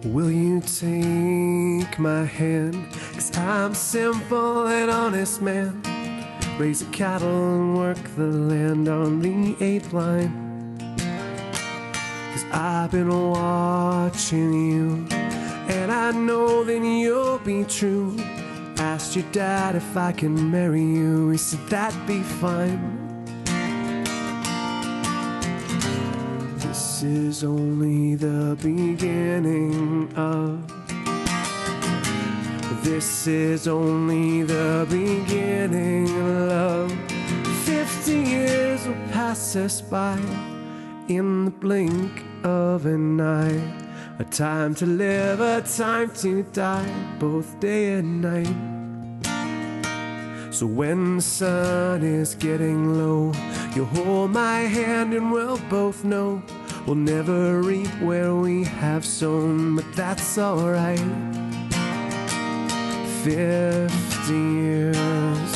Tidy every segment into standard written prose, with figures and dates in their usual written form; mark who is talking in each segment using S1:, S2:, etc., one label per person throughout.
S1: Will you take my hand? 'Cause I'm a simple and honest man. Raise the cattle and work the land on the 8th line. 'Cause I've been watching you, and I know that you'll be true. Asked your dad if I can marry you. He said that'd be fine. This is only the beginning of. This is only the beginning of love. 50 years will pass us by in the blink of an eye. A time to live, a time to die, both day and night. So when the sun is getting low, you hold my hand and we'll both know we'll never reap where we have sown, but that's alright. 50 years.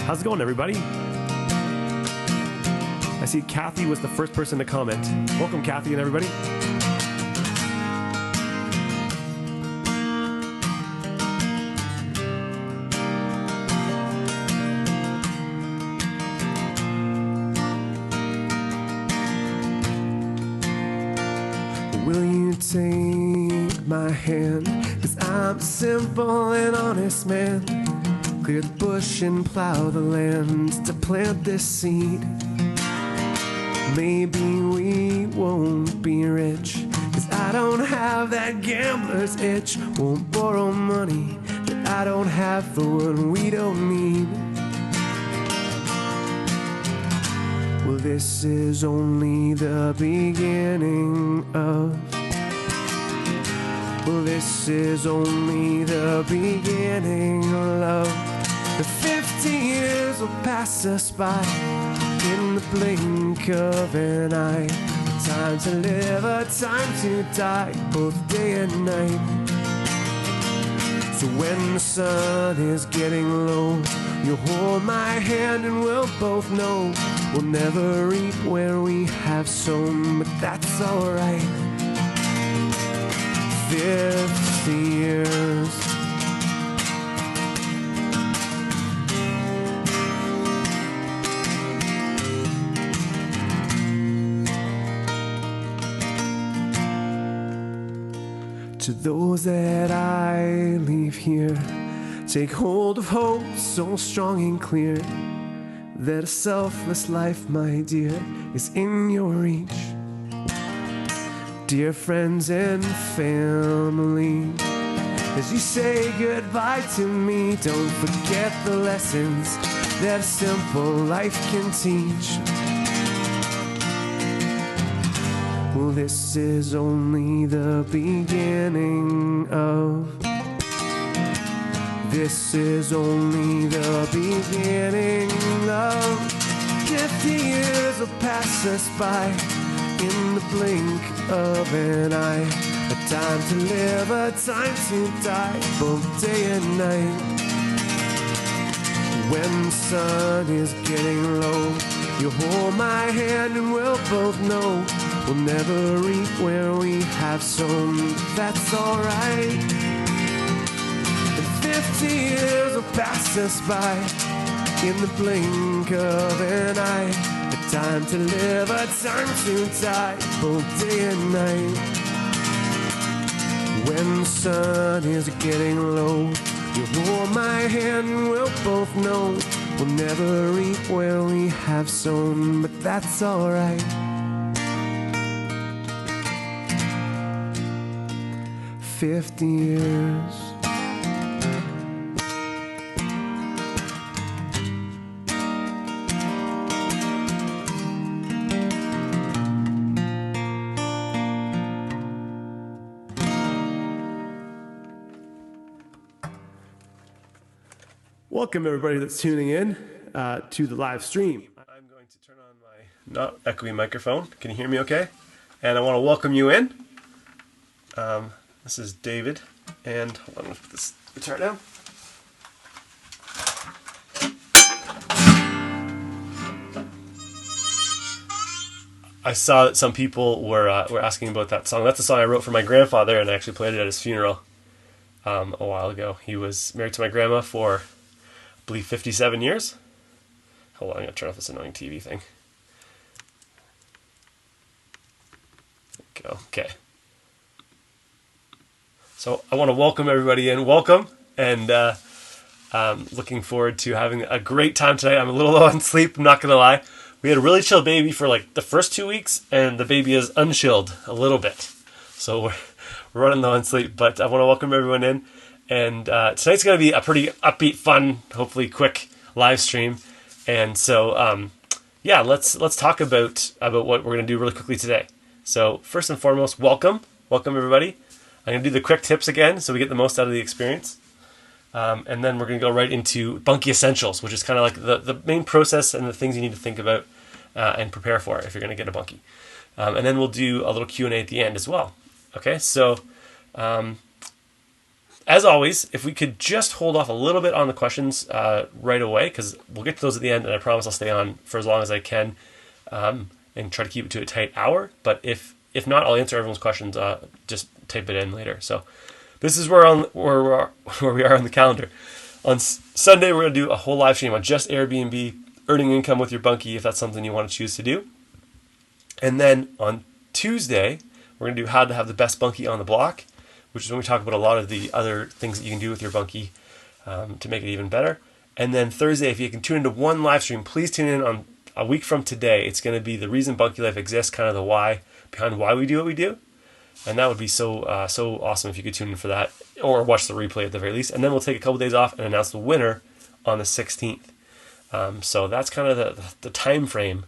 S1: How's it going, everybody? I see Kathy was the first person to comment. Welcome, Kathy and everybody. Will you take my hand? 'Cause I'm a simple and honest man. Clear the bush and plow the land to plant this seed. Maybe we won't be rich, 'cause I don't have that gambler's itch. Won't borrow money that I don't have for what we don't need. Well, this is only the beginning of. Well, this is only the beginning of love. The 50 years will pass us by in the blink of an eye. A time to live, a time to die, both day and night. So when the sun is getting low, you hold my hand and we'll both know we'll never reap where we have sown, but that's alright. 50 years. To those that I leave here, take hold of hope so strong and clear, that a selfless life, my dear, is in your reach. Dear friends and family, as you say goodbye to me, don't forget the lessons that a simple life can teach. Well, this is only the beginning of. This is only the beginning of. 50 years will pass us by in the blink of an eye. A time to live, a time to die, both day and night. When the sun is getting low, you hold my hand and we'll both know we'll never reap where we have sown, that's alright. And 50 years will pass us by in the blink of an eye. A time to live, a time to die, both day and night. When the sun is getting low, you hold my hand and we'll both know we'll never reap where we have sown, but that's alright. 50 years. Welcome everybody that's tuning in to the live stream. I'm going to turn on my not echoey microphone. Can you hear me okay? And I want to welcome you in. This is David, and hold on, let's put this guitar down.
S2: I saw that some people were asking about that song. That's the song I wrote for my grandfather, and I actually played it at his funeral a while ago. He was married to my grandma for, I believe, 57 years. Hold on, I'm going to turn off this annoying TV thing. There we go. Okay. So I want to welcome everybody in. Welcome, and looking forward to having a great time tonight. I'm a little low on sleep, I'm not going to lie. We had a really chill baby for like the first 2 weeks, and the baby is unchilled a little bit. So we're running low on sleep, but I want to welcome everyone in. And tonight's going to be a pretty upbeat, fun, hopefully quick live stream. And so, yeah, let's talk about what we're going to do really quickly today. So first and foremost, welcome everybody. I'm going to do the quick tips again so we get the most out of the experience. And then we're going to go right into Bunkie Essentials, which is kind of like the main process and the things you need to think about and prepare for if you're going to get a Bunkie. And then we'll do a little Q&A at the end as well. Okay, so as always, if we could just hold off a little bit on the questions right away, because we'll get to those at the end, and I promise I'll stay on for as long as I can and try to keep it to a tight hour. But if not, I'll answer everyone's questions. Just type it in later. So this is where we are on the calendar. On Sunday, we're going to do a whole live stream on just Airbnb, earning income with your Bunkie, if that's something you want to choose to do. And then on Tuesday, we're going to do how to have the best Bunkie on the block, which is when we talk about a lot of the other things that you can do with your Bunkie to make it even better. And then Thursday, if you can tune into one live stream, please tune in on a week from today. It's going to be the reason Bunkie Life exists, kind of the why behind why we do what we do. And that would be so awesome if you could tune in for that, or watch the replay at the very least. And then we'll take a couple days off and announce the winner on the 16th. So that's kind of the time frame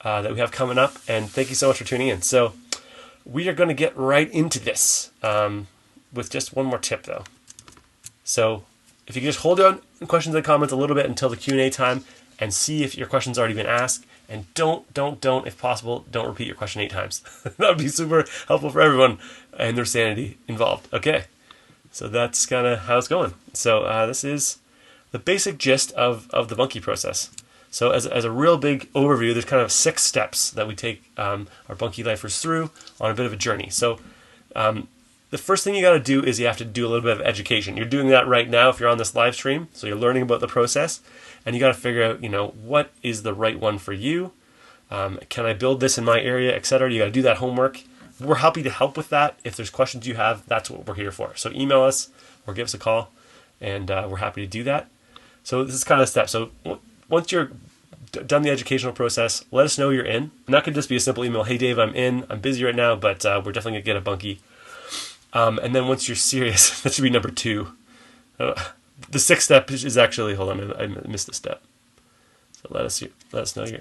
S2: that we have coming up. And thank you so much for tuning in. So we are going to get right into this with just one more tip, though. So if you can just hold on questions and comments a little bit until the Q&A time and see if your question's already been asked. And don't, if possible, don't repeat your question 8 times. That would be super helpful for everyone and their sanity involved. Okay, so that's kind of how it's going. So this is the basic gist of the Bunkie process. So as a real big overview, there's kind of 6 steps that we take our Bunkie lifers through on a bit of a journey. So the first thing you got to do is you have to do a little bit of education. You're doing that right now if you're on this live stream. So you're learning about the process. And you got to figure out, what is the right one for you? Can I build this in my area, etc.? You got to do that homework. We're happy to help with that. If there's questions you have, that's what we're here for. So email us or give us a call, and we're happy to do that. So this is kind of the step. So once you're done the educational process, let us know you're in. And that could just be a simple email. Hey, Dave, I'm in. I'm busy right now, but we're definitely going to get a Bunkie. And then once you're serious, that should be number 2. The 6th step is actually, hold on, I missed a step. So let us know you're,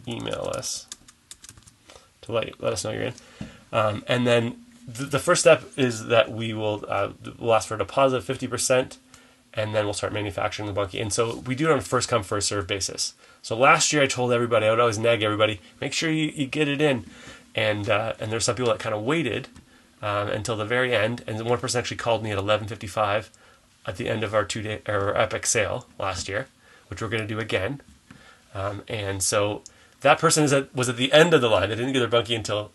S2: email us to let us know you're in. And then the first step is that we'll ask for a deposit of 50%, and then we'll start manufacturing the Bunkie. And so we do it on a first come, first serve basis. So last year I told everybody, I would always nag everybody, make sure you get it in. And there's some people that kind of waited until the very end, and then one person actually called me at 11:55 at the end of our 2-day or epic sale last year, which we're going to do again. And so that person was at the end of the line. They didn't get their Bunkie until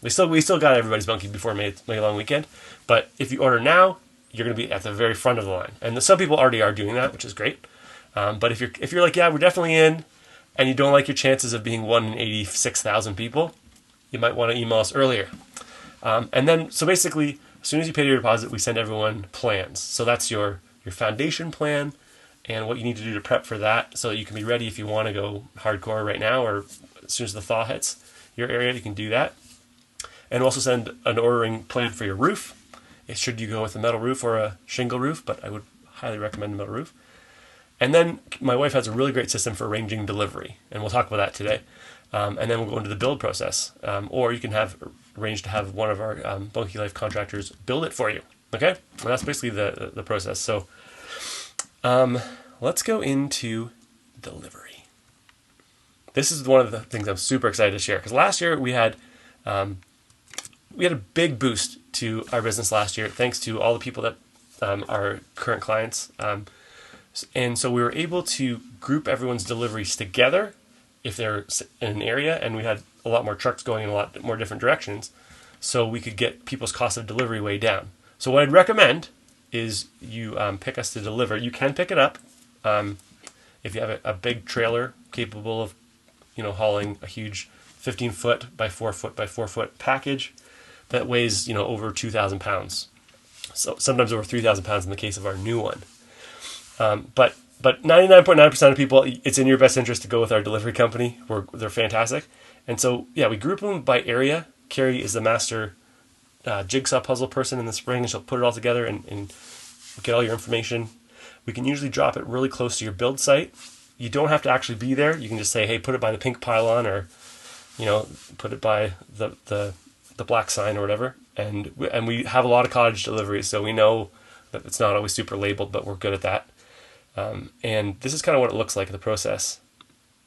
S2: we still got everybody's Bunkie before May long weekend. But if you order now, you're going to be at the very front of the line. And some people already are doing that, which is great. But if you're like, yeah, we're definitely in, and you don't like your chances of being 1 in 86,000 people, you might want to email us earlier. And then, so basically, as soon as you pay your deposit, we send everyone plans. So that's your foundation plan and what you need to do to prep for that so that you can be ready if you want to go hardcore right now, or as soon as the thaw hits your area, you can do that. And also send an ordering plan for your roof. Should you go with a metal roof or a shingle roof, but I would highly recommend a metal roof. And then my wife has a really great system for arranging delivery, and we'll talk about that today. And then we'll go into the build process. Or you can arrange to have one of our Bunkie Life contractors build it for you. Okay? And that's basically the process. So let's go into delivery. This is one of the things I'm super excited to share, because last year we had a big boost to our business last year, thanks to all the people that are current clients. And so we were able to group everyone's deliveries together if they're in an area, and we had a lot more trucks going in a lot more different directions, so we could get people's cost of delivery way down. So what I'd recommend is you pick us to deliver. You can pick it up if you have a big trailer capable of, hauling a huge 15-foot by 4-foot by 4-foot package that weighs, over 2,000 pounds. So sometimes over 3,000 pounds in the case of our new one. But 99.9% of people, it's in your best interest to go with our delivery company. They're fantastic. And so, yeah, we group them by area. Carrie is the master jigsaw puzzle person in the spring, and she'll put it all together and get all your information. We can usually drop it really close to your build site. You don't have to actually be there. You can just say, hey, put it by the pink pylon, or, put it by the black sign or whatever. And we have a lot of cottage deliveries, so we know that it's not always super labeled, but we're good at that. And this is kind of what it looks like in the process.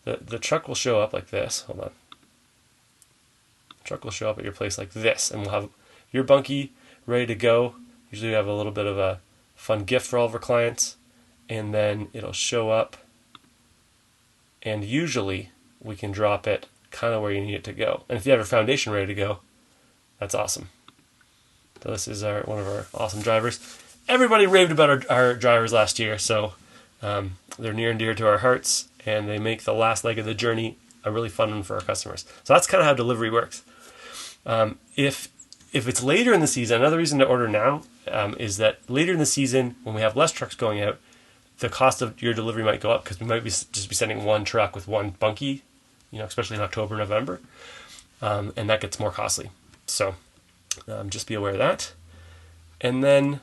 S2: The truck will show up like this. Hold on. The truck will show up at your place like this, and we'll have your bunkie ready to go. Usually we have a little bit of a fun gift for all of our clients, and then it'll show up, and usually we can drop it kind of where you need it to go. And if you have a foundation ready to go, that's awesome. So this is one of our awesome drivers. Everybody raved about our drivers last year, so they're near and dear to our hearts, and they make the last leg of the journey a really fun one for our customers. So that's kind of how delivery works. If it's later in the season, another reason to order now is that later in the season, when we have less trucks going out, the cost of your delivery might go up because we might just be sending one truck with one bunkie, especially in October, November, and that gets more costly. So just be aware of that. And then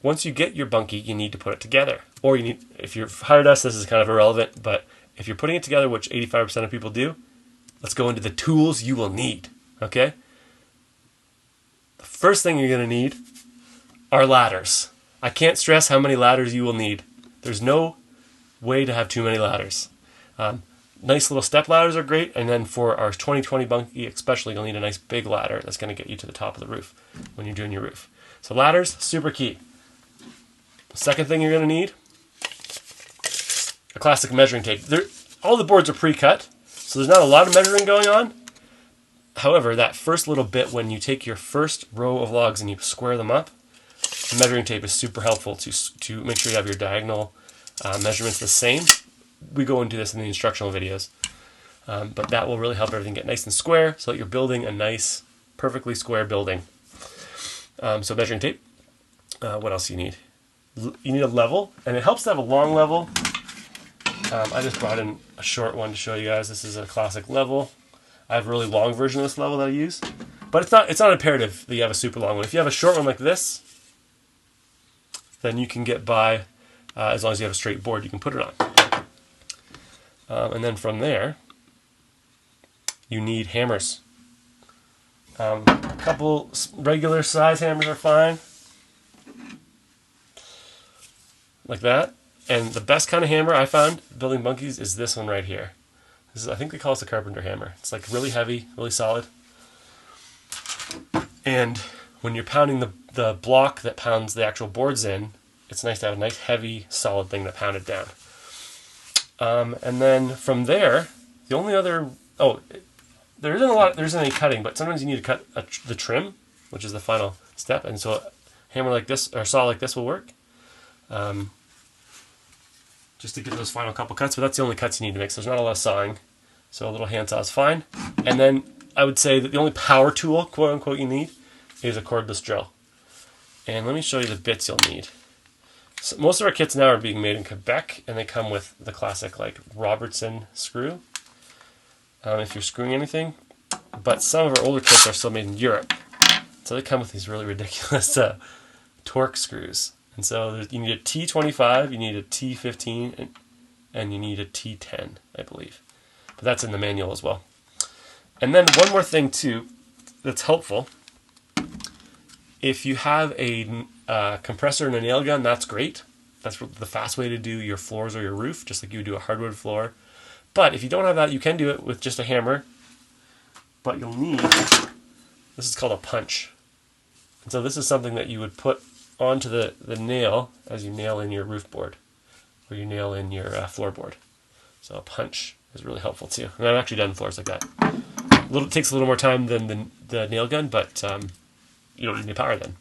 S2: once you get your bunkie, you need to put it together. Or if you've hired us, this is kind of irrelevant, but if you're putting it together, which 85% of people do, let's go into the tools you will need, okay? The first thing you're going to need are ladders. I can't stress how many ladders you will need. There's no way to have too many ladders. Nice little step ladders are great, and then for our 2020 bunkie especially, you'll need a nice big ladder that's going to get you to the top of the roof when you're doing your roof. So ladders, super key. Second thing you're going to need, a classic measuring tape. All the boards are pre-cut, so there's not a lot of measuring going on. However, that first little bit when you take your first row of logs and you square them up, the measuring tape is super helpful to make sure you have your diagonal measurements the same. We go into this in the instructional videos, but that will really help everything get nice and square so that you're building a nice, perfectly square building. So measuring tape. What else do you need? You need a level, and it helps to have a long level. I just brought in a short one to show you guys. This is a classic level. I have a really long version of this level that I use, but it's not imperative that you have a super long one. If you have a short one like this, then you can get by as long as you have a straight board you can put it on. And then from there, you need hammers. A couple regular size hammers are fine, like that. And the best kind of hammer I found building bunkies is this one right here. I think they call this a carpenter hammer. It's like really heavy, really solid. And when you're pounding the block that pounds the actual boards in, it's nice to have a nice heavy, solid thing to pound it down. And then from there, the only other there isn't any cutting, but sometimes you need to cut the trim, which is the final step. And so a hammer like this or saw like this will work. Just to get those final couple cuts, but that's the only cuts you need to make. So there's not a lot of sawing, so a little handsaw is fine. And then I would say that the only power tool, quote unquote, you need is a cordless drill. And let me show you the bits you'll need. So most of our kits now are being made in Quebec, and they come with the classic like Robertson screw. If you're screwing anything, but some of our older kits are still made in Europe, so they come with these really ridiculous torque screws. And so you need a T25, you need a T15, and you need a T10, I believe. But that's in the manual as well. And then one more thing too that's helpful. If you have a compressor and a nail gun, that's great. That's the fast way to do your floors or your roof, just like you would do a hardwood floor. But if you don't have that, you can do it with just a hammer. But you'll need, this is called a punch. And so this is something that you would put onto the nail as you nail in your roof board or you nail in your floorboard. So a punch is really helpful too. And I've actually done floors like that. It takes a little more time than the nail gun, but you don't need any power then.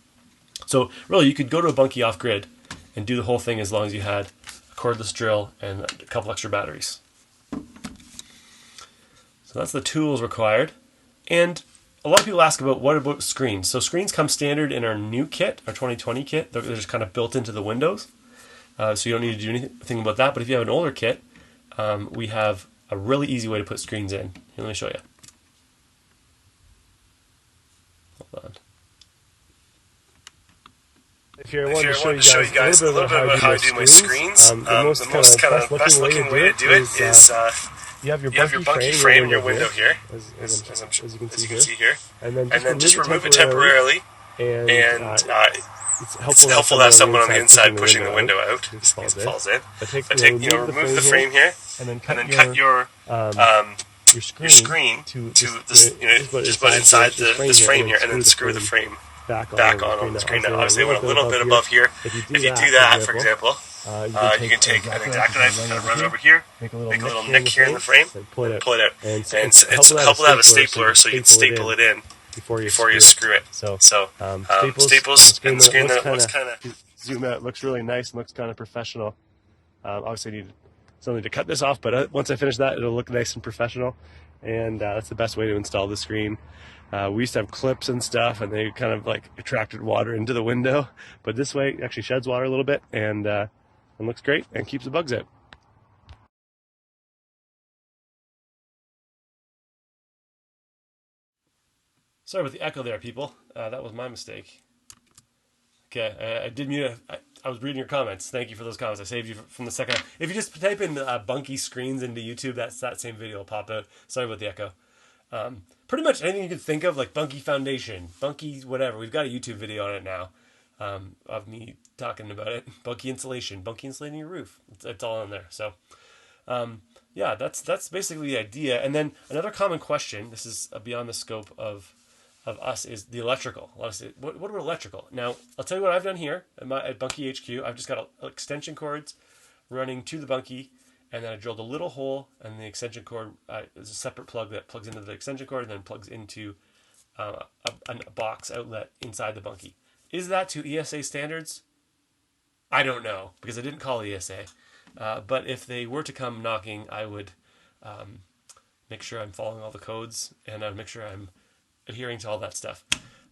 S2: So really, you could go to a Bunkie off-grid and do the whole thing as long as you had a cordless drill and a couple extra batteries. So that's the tools required. And a lot of people ask what about screens? So screens come standard in our new kit, our 2020 kit. They're just kind of built into the windows. So you don't need to do anything about that. But if you have an older kit, we have a really easy way to put screens in. Here, let me show you. Hold on.
S1: If you want to show you guys a little bit about how I do my screens, the most kind of best looking way to do it is you have your Bunkie frame in your window here, as you can see here, and then just remove it temporarily, and it's helpful to have someone on the inside pushing the window out because it falls in. But remove the frame here, and then cut your screen to this, just put inside this frame here, and then screw the frame back on the screen. Now, obviously, I went a little bit above here. If you do that, for example, you can take an X-Acto knife and kind of run it over here, make a little nick here in the frame, and pull it out. And it's helpful to have a stapler so you can staple it in before you screw it. So staples and the screen that looks kind of zoom out. It looks really nice and looks kind of professional. Obviously, I need something to cut this off, but once I finish that, it'll look nice and professional. And that's the best way to install the screen. We used to have clips and stuff, and they kind of like attracted water into the window. But this way, it actually sheds water a little bit and looks great and keeps the bugs out. Sorry about the echo there, people. That was my mistake. Okay, I did mute. I was reading your comments. Thank you for those comments. I saved you from the second. If you just type in Bunkie screens into YouTube, that same video will pop out. Sorry about the echo. Pretty much anything you can think of, like Bunkie Foundation, Bunkie whatever. We've got a YouTube video on it now of me talking about it. Bunkie insulation, Bunkie insulating your roof. It's all on there. So, yeah, that's basically the idea. And then another common question, this is beyond the scope of us, is the electrical. A lot of say, what about electrical? Now, I'll tell you what I've done here at Bunkie HQ. I've just got extension cords running to the Bunkie, and then I drilled a little hole, and the extension cord is a separate plug that plugs into the extension cord and then plugs into a box outlet inside the Bunkie. Is that to ESA standards? I don't know, because I didn't call ESA. But if they were to come knocking, I would make sure I'm following all the codes, and I'd make sure I'm adhering to all that stuff.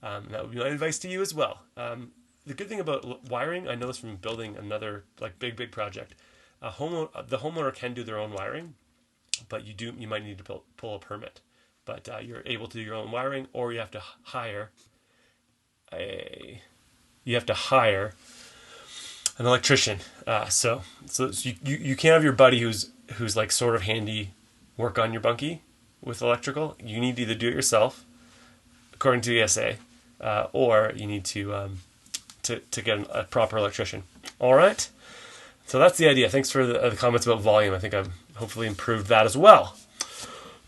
S1: That would be my advice to you as well. The good thing about wiring, I know this from building another big project. The homeowner can do their own wiring, but you might need to pull a permit. But you're able to do your own wiring, or you have to hire an electrician. So you can't have your buddy who's like sort of handy work on your Bunkie with electrical. You need to either do it yourself, according to ESA, or you need to get a proper electrician. All right. So that's the idea. Thanks for the comments about volume. I think I've hopefully improved that as well.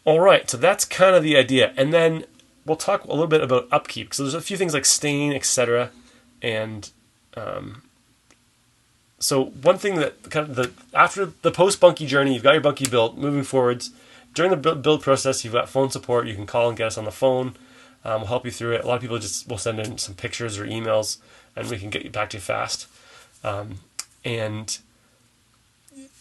S1: All right. So that's kind of the idea, and then we'll talk a little bit about upkeep. So there's a few things like stain, etc. And so one thing that kind of after the post Bunkie journey, you've got your Bunkie built. Moving forwards, during the build process, you've got phone support. You can call and get us on the phone. We'll help you through it. A lot of people will send in some pictures or emails, and we can get you back to you fast. And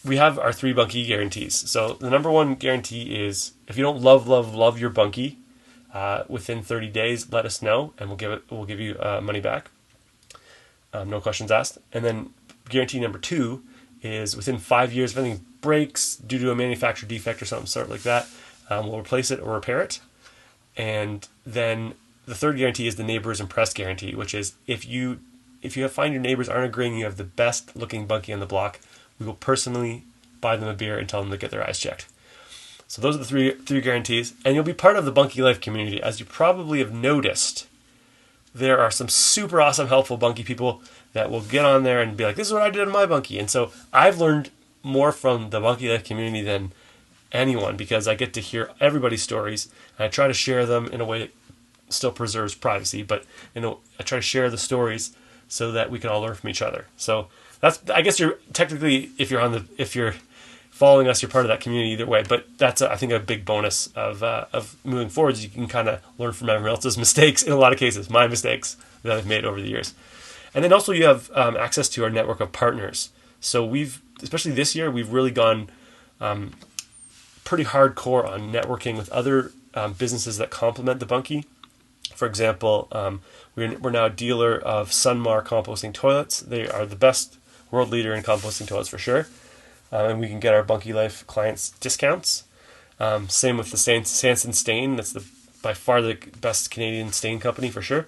S1: we have our 3 Bunkie guarantees. So the number one guarantee is if you don't love your Bunkie within 30 days, let us know, and we'll give you money back. No questions asked. And then guarantee number 2 is within 5 years, if anything breaks due to a manufacturer defect or something sort like that, we'll replace it or repair it. And then the third guarantee is the neighbors impressed guarantee, which is if you find your neighbors aren't agreeing you have the best looking Bunkie on the block, we will personally buy them a beer and tell them to get their eyes checked. So those are the three guarantees, and you'll be part of the Bunkie Life community. As you probably have noticed, there are some super awesome, helpful Bunkie people that will get on there and be like, this is what I did on my Bunkie. And so I've learned more from the Bunkie Life community than anyone, because I get to hear everybody's stories, and I try to share them in a way that still preserves privacy, but I try to share the stories so that we can all learn from each other. So that's, I guess you're technically, if you're
S2: following us, you're part of that community either way. But that's, I think, a big bonus of moving forward. Is you can kind of learn from everyone else's mistakes in a lot of cases, my mistakes that I've made over the years. And then also you have access to our network of partners. So especially this year, we've really gone pretty hardcore on networking with other businesses that complement the Bunkie. For example, we're now a dealer of Sunmar composting toilets. They are the best world leader in composting toilets for sure. And we can get our Bunkie Life clients discounts. Same with the Sanson Stain. That's by far the best Canadian stain company for sure.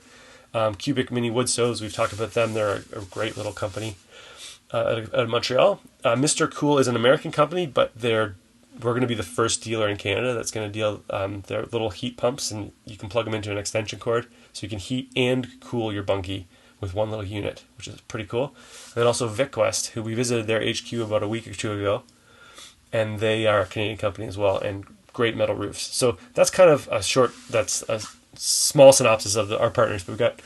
S2: Cubic Mini Wood Stoves, we've talked about them. They're a great little company out of Montreal. Mr. Cool is an American company, but we're going to be the first dealer in Canada that's going to deal their little heat pumps, and you can plug them into an extension cord, so you can heat and cool your Bunkie with one little unit, which is pretty cool. And then also VicWest, who we visited their HQ about a week or two ago, and they are a Canadian company as well, and great metal roofs. So that's kind of that's a small synopsis of our partners, but we've got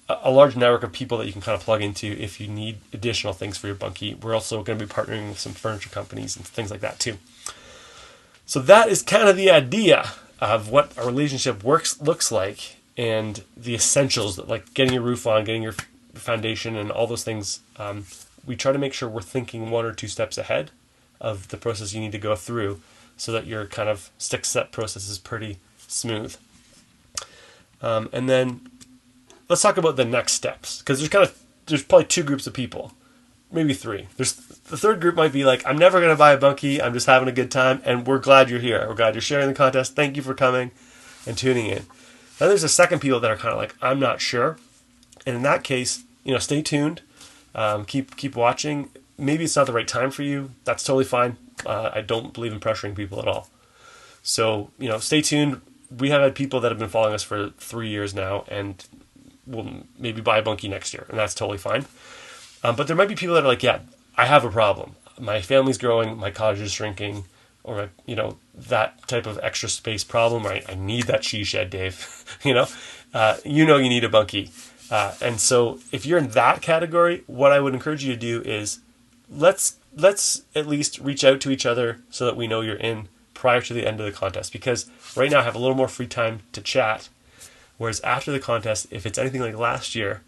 S2: a large network of people that you can kind of plug into if you need additional things for your Bunkie. We're also going to be partnering with some furniture companies and things like that too. So that is kind of the idea of what a relationship looks like, and the essentials, like getting your roof on, getting your foundation, and all those things. We try to make sure we're thinking 1 or 2 steps ahead of the process you need to go through, so that your kind of step process is pretty smooth. And then let's talk about the next steps, because there's probably 2 groups of people, maybe 3. The third group might be like, I'm never going to buy a Bunkie. I'm just having a good time, and we're glad you're here. We're glad you're sharing the contest. Thank you for coming and tuning in. Then there's the second people that are kind of like, I'm not sure. And in that case, stay tuned. Keep watching. Maybe it's not the right time for you. That's totally fine. I don't believe in pressuring people at all. So, stay tuned. We have had people that have been following us for 3 years now, and will maybe buy a Bunkie next year, and that's totally fine. But there might be people that are like, yeah, I have a problem. My family's growing, my cottage is shrinking, or that type of extra space problem. Right? I need that she shed, Dave. You need a Bunkie. And so if you're in that category, what I would encourage you to do is let's at least reach out to each other so that we know you're in prior to the end of the contest. Because right now I have a little more free time to chat, whereas after the contest, if it's anything like last year,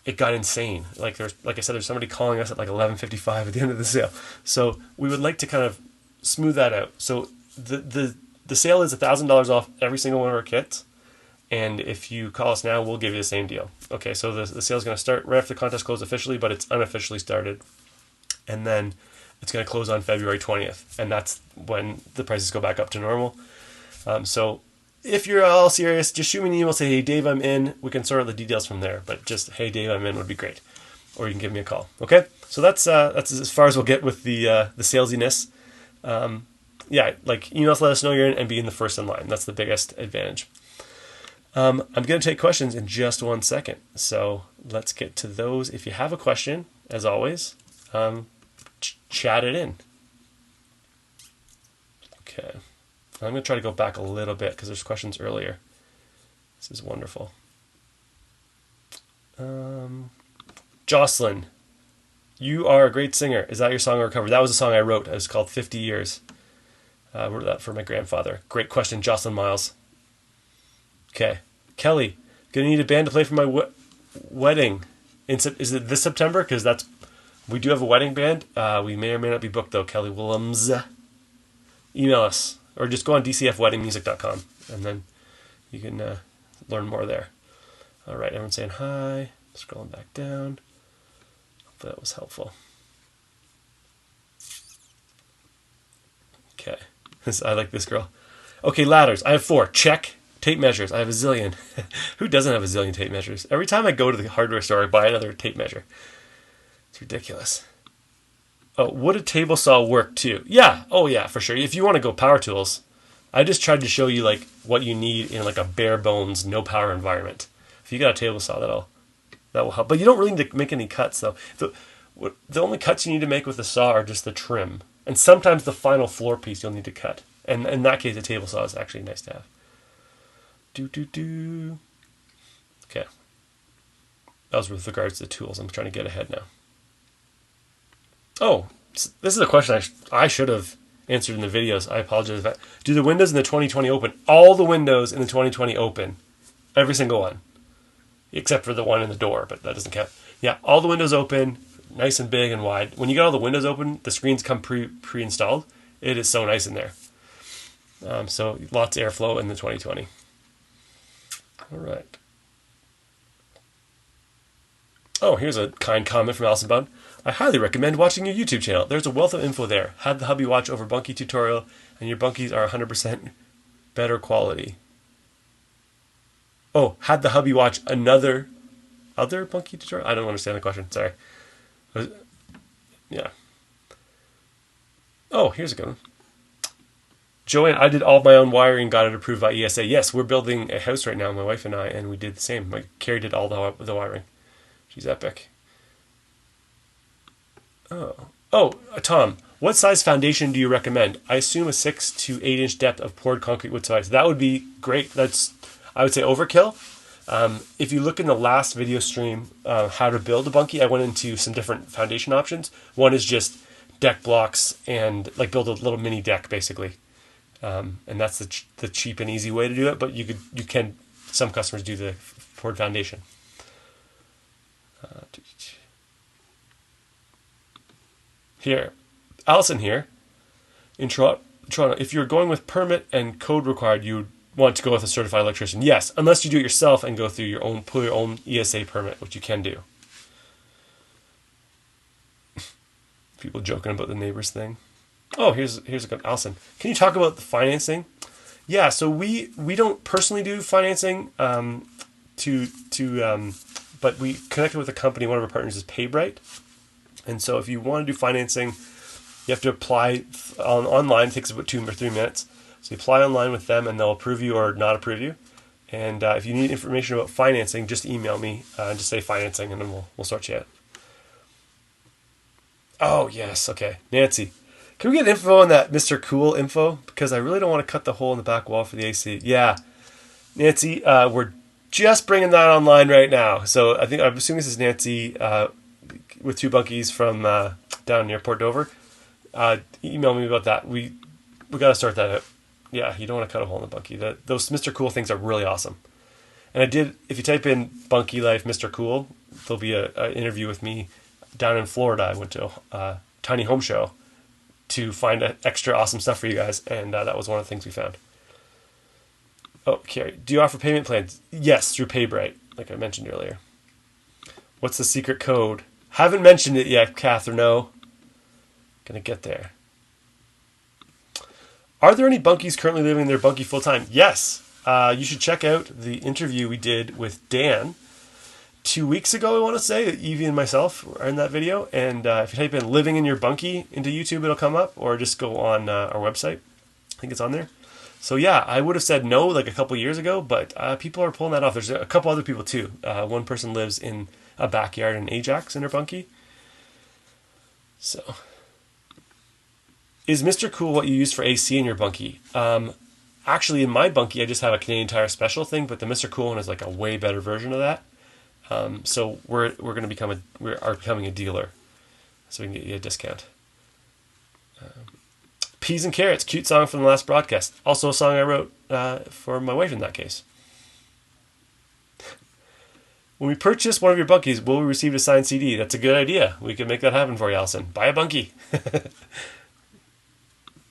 S2: it got insane. Like I said, there's somebody calling us at like 11:55 at the end of the sale. So we would like to kind of smooth that out. So the sale is $1,000 off every single one of our kits. And if you call us now, we'll give you the same deal. Okay, so the sale is going to start right after the contest closed officially, but it's unofficially started. And then it's going to close on February 20th. And that's when the prices go back up to normal. So if you're all serious, just shoot me an email, say, hey, Dave, I'm in. We can sort out the details from there. But just, hey, Dave, I'm in would be great. Or you can give me a call. Okay? So that's as far as we'll get with the salesiness. Email us, let us know you're in, and be in the first in line. That's the biggest advantage. I'm going to take questions in just 1 second. So let's get to those. If you have a question, as always, chat it in. Okay. I'm going to try to go back a little bit because there's questions earlier. This is wonderful. Jocelyn, you are a great singer. Is that your song or cover? That was a song I wrote. It was called 50 Years. I wrote that for my grandfather. Great question, Jocelyn Miles. Okay. Kelly, gonna need a band to play for my wedding. Is it this September? Because we do have a wedding band. We may or may not be booked though. Kelly Willems. Email us or just go on dcfweddingmusic.com and then you can learn more there. All right, everyone's saying hi. Scrolling back down. Hopefully that was helpful. Okay. I like this girl. Okay, ladders. I have 4. Check. Tape measures. I have a zillion. Who doesn't have a zillion tape measures? Every time I go to the hardware store, I buy another tape measure. It's ridiculous. Oh, would a table saw work too? Yeah. Oh, yeah, for sure. If you want to go power tools, I just tried to show you like what you need in like a bare bones, no power environment. If you got a table saw, that will help. But you don't really need to make any cuts though. The only cuts you need to make with the saw are just the trim, and sometimes the final floor piece you'll need to cut. And in that case, a table saw is actually nice to have. Okay. That was with regards to the tools. I'm trying to get ahead now. Oh, This is a question I should have answered in the videos. I apologize. Do the windows in the 2020 open? All the windows in the 2020 open. Every single one. Except for the one in the door, but that doesn't count. Yeah, all the windows open, nice and big and wide. When you get all the windows open, the screens come pre-installed. It is so nice in there. So lots of airflow in the 2020. All right. Oh, here's a kind comment from Alison Bund. I highly recommend watching your YouTube channel. There's a wealth of info there. Had the hubby watch over Bunkie tutorial, and your bunkies are 100% better quality. Oh, had the hubby watch other Bunkie tutorial? I don't understand the question. Sorry. Yeah. Oh, here's a good one. Joanne, I did all my own wiring, got it approved by ESA. Yes, we're building a house right now, my wife and I, and we did the same. Carrie did all the wiring. She's epic. Tom, what size foundation do you recommend? I assume a 6 to 8 inch depth of poured concrete would suffice. That would be great. That's, I would say, overkill. If you look in the last video stream, how to build a bunkie, I went into some different foundation options. One is just deck blocks and like build a little mini deck basically. And that's the cheap and easy way to do it. But some customers do the poured foundation. Here, Allison here in Toronto. If you're going with permit and code required, you want to go with a certified electrician. Yes, unless you do it yourself and go through pull your own ESA permit, which you can do. People joking about the neighbors thing. Oh, here's a good Allison. Can you talk about the financing? Yeah, so we don't personally do financing but we connected with a company. One of our partners is PayBright. And so if you want to do financing, you have to apply online. It takes about 2 or 3 minutes. So you apply online with them and they'll approve you or not approve you. And if you need information about financing, just email me and just say financing and then we'll sort you out. Oh, yes. Okay. Nancy, can we get info on that Mr. Cool info? Because I really don't want to cut the hole in the back wall for the AC. Yeah. Nancy, we're just bringing that online right now. So I'm assuming this is Nancy with 2 bunkies from down near Port Dover. Email me about that. We got to start that out. Yeah, you don't want to cut a hole in the bunkie. Those Mr. Cool things are really awesome. And if you type in Bunkie Life Mr. Cool, there'll be an interview with me down in Florida. I went to a tiny home show to find extra awesome stuff for you guys, and that was one of the things we found. Oh, Carrie, do you offer payment plans? Yes, through PayBright, like I mentioned earlier. What's the secret code? Haven't mentioned it yet, Catherine. No. Gonna get there. Are there any bunkies currently living in their bunkie full time? Yes. You should check out the interview we did with Dan 2 weeks ago, I want to say. Evie and myself are in that video. And if you type in living in your bunkie into YouTube, it'll come up. Or just go on our website. I think it's on there. So yeah, I would have said no like a couple years ago, but people are pulling that off. There's a couple other people too. One person lives in a backyard in Ajax in her bunkie. So, is Mr. Cool what you use for AC in your bunkie? Actually, in my bunkie, I just have a Canadian Tire Special thing, but the Mr. Cool one is like a way better version of that. So we're going to becoming a dealer, so we can get you a discount. Peas and Carrots, cute song from the last broadcast. Also a song I wrote for my wife in that case. When we purchase one of your bunkies, will we receive a signed CD? That's a good idea. We can make that happen for you, Allison. Buy a bunkie.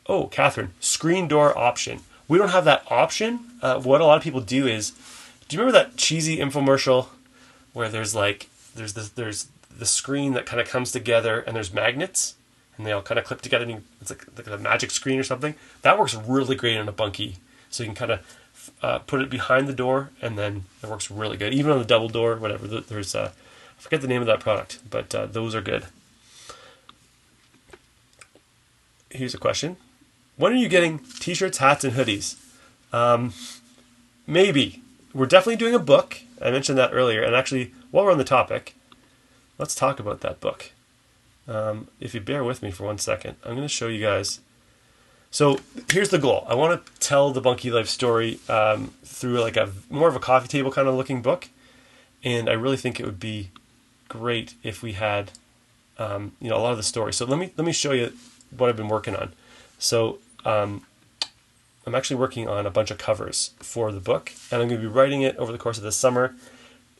S2: Oh, Catherine, screen door option. We don't have that option. What a lot of people do is, do you remember that cheesy infomercial where there's the screen that kind of comes together and there's magnets and they all kind of clip together and it's like a magic screen or something? That works really great in a bunkie. So you can kind of put it behind the door and then it works really good. Even on the double door, whatever. There's I forget the name of that product, but those are good. Here's a question. When are you getting t-shirts, hats, and hoodies? Maybe. We're definitely doing a book. I mentioned that earlier. And actually, while we're on the topic, let's talk about that book. If you bear with me for 1 second, I'm going to show you guys. So here's the goal. I want to tell the Bunkie Life story through like more of a coffee table kind of looking book. And I really think it would be great if we had a lot of the story. So let me show you what I've been working on. So I'm actually working on a bunch of covers for the book, and I'm going to be writing it over the course of this summer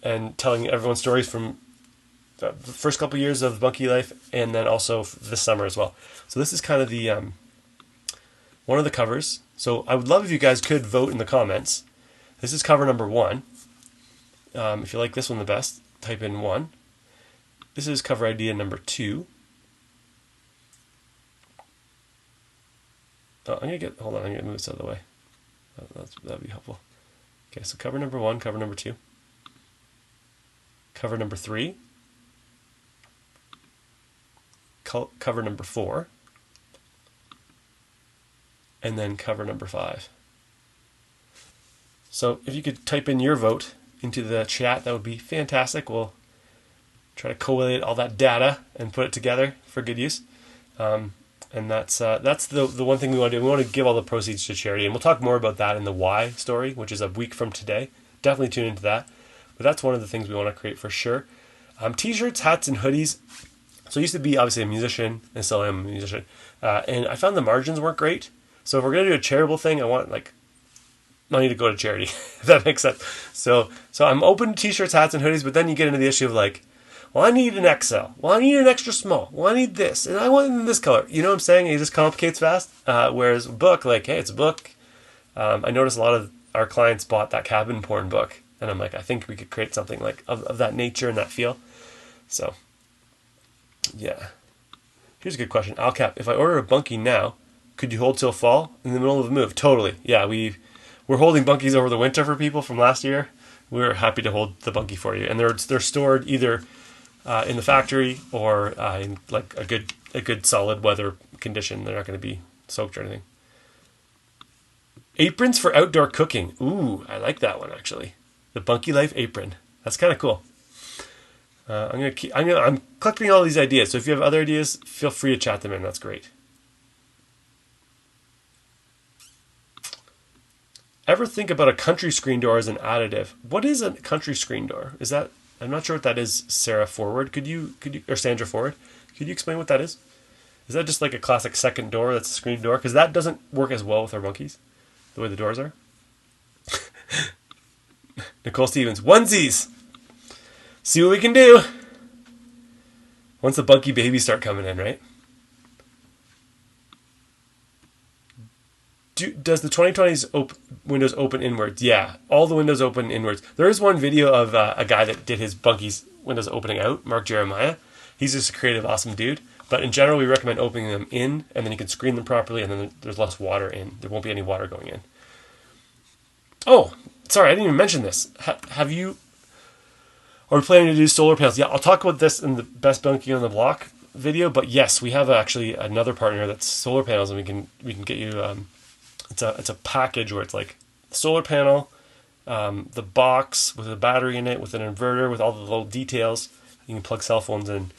S2: and telling everyone stories from the first couple of years of Bunkie life, and then also this summer as well. So this is kind of the one of the covers. So I would love if you guys could vote in the comments. This is cover number 1. If you like this one the best, type in 1. This is cover idea number 2. Oh, hold on, I'm gonna move this out of the way. That'd be helpful. Okay, so cover number 1, cover number 2, cover number 3, cover number 4, and then cover number 5. So if you could type in your vote into the chat, that would be fantastic. We'll try to collate all that data and put it together for good use. And that's the one thing we want to do. We want to give all the proceeds to charity, and we'll talk more about that in the why story, which is a week from today. Definitely tune into that. But that's one of the things we want to create for sure. T-shirts, hats, and hoodies. So I used to be obviously a musician, and still am a musician, and I found the margins weren't great. So if we're gonna do a charitable thing, I need to go to charity, if that makes sense. So I'm open to t-shirts, hats, and hoodies, but then you get into the issue of like, well, I need an XL. Well, I need an extra small. Well, I need this, and I want it in this color. You know what I'm saying? It just complicates fast. Whereas a book, like, hey, it's a book. I noticed a lot of our clients bought that cabin porn book, and I'm like, I think we could create something like of that nature and that feel. So, yeah. Here's a good question. Alcap, if I order a Bunkie now, could you hold till fall in the middle of the move? Totally. Yeah, we're holding Bunkies over the winter for people from last year. We're happy to hold the Bunkie for you, and they're stored either in the factory or in like a good solid weather condition. They're not going to be soaked or anything. Aprons for outdoor cooking. Ooh, I like that one actually. The Bunkie Life apron. That's kind of cool. I'm collecting all these ideas. So if you have other ideas, feel free to chat them in. That's great. Ever think about a country screen door as an additive? What is a country screen door? Is that, I'm not sure what that is, Sarah Forward. Could you or Sandra Forward? Could you explain what that is? Is that just like a classic second door that's a screen door? Because that doesn't work as well with our Bunkies, the way the doors are. Nicole Stevens, onesies! See what we can do! Once the Bunkie babies start coming in, right? Does the 2020's windows open inwards? Yeah, all the windows open inwards. There is one video of a guy that did his Bunkie's windows opening out, Mark Jeremiah. He's just a creative, awesome dude. But in general, we recommend opening them in, and then you can screen them properly, and then there's less water in. There won't be any water going in. Oh, sorry, I didn't even mention this. Are we planning to do solar panels? Yeah, I'll talk about this in the Best Bunkie on the Block video. But yes, we have actually another partner that's solar panels, and we can get you. It's a package where it's like solar panel, the box with a battery in it, with an inverter, with all the little details. You can plug cell phones in